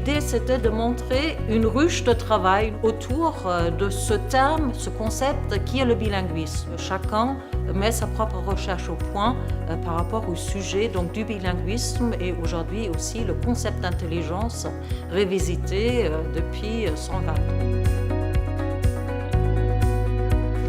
l'idée, c'était de montrer une ruche de travail autour de ce terme, ce concept qui est le bilinguisme. Chacun met sa propre recherche au point par rapport au sujet donc, du bilinguisme et aujourd'hui aussi le concept d'intelligence révisité depuis 120 ans.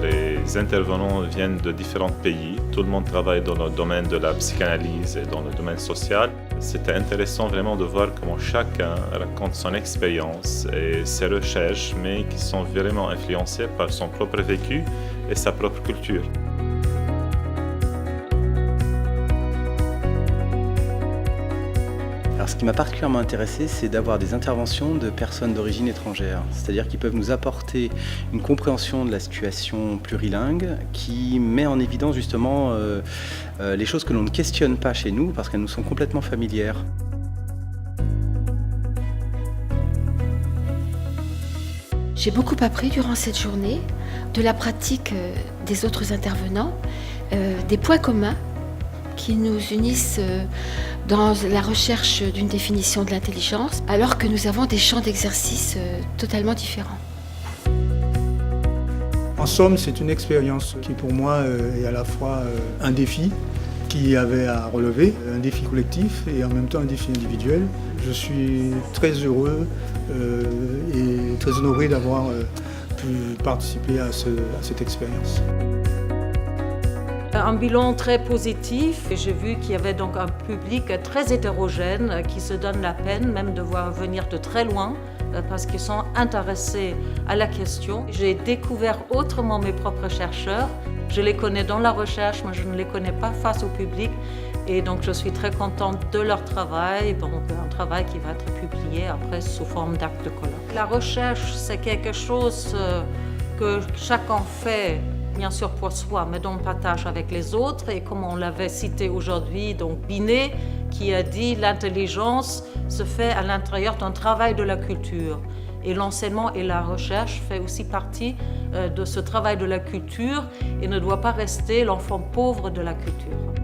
Les intervenants viennent de différents pays. Tout le monde travaille dans le domaine de la psychanalyse et dans le domaine social. C'était intéressant vraiment de voir comment chacun raconte son expérience et ses recherches, mais qui sont vraiment influencées par son propre vécu et sa propre culture. Alors, ce qui m'a particulièrement intéressé, c'est d'avoir des interventions de personnes d'origine étrangère, c'est-à-dire qui peuvent nous apporter une compréhension de la situation plurilingue qui met en évidence justement les choses que l'on ne questionne pas chez nous parce qu'elles nous sont complètement familières. J'ai beaucoup appris durant cette journée de la pratique des autres intervenants, des points communs qui nous unissent dans la recherche d'une définition de l'intelligence, alors que nous avons des champs d'exercice totalement différents. En somme, c'est une expérience qui pour moi est à la fois un défi qui avait à relever, un défi collectif et en même temps un défi individuel. Je suis très heureux et très honoré d'avoir pu participer à cette expérience. Un bilan très positif et j'ai vu qu'il y avait donc un public très hétérogène qui se donne la peine même de voir venir de très loin parce qu'ils sont intéressés à la question. J'ai découvert autrement mes propres chercheurs. Je les connais dans la recherche, mais je ne les connais pas face au public et donc je suis très contente de leur travail, donc un travail qui va être publié après sous forme d'acte de colloque. La recherche, c'est quelque chose que chacun fait bien sûr pour soi, mais dont on partage avec les autres. Et comme on l'avait cité aujourd'hui, donc Binet, qui a dit l'intelligence se fait à l'intérieur d'un travail de la culture. Et l'enseignement et la recherche fait aussi partie de ce travail de la culture et ne doit pas rester l'enfant pauvre de la culture.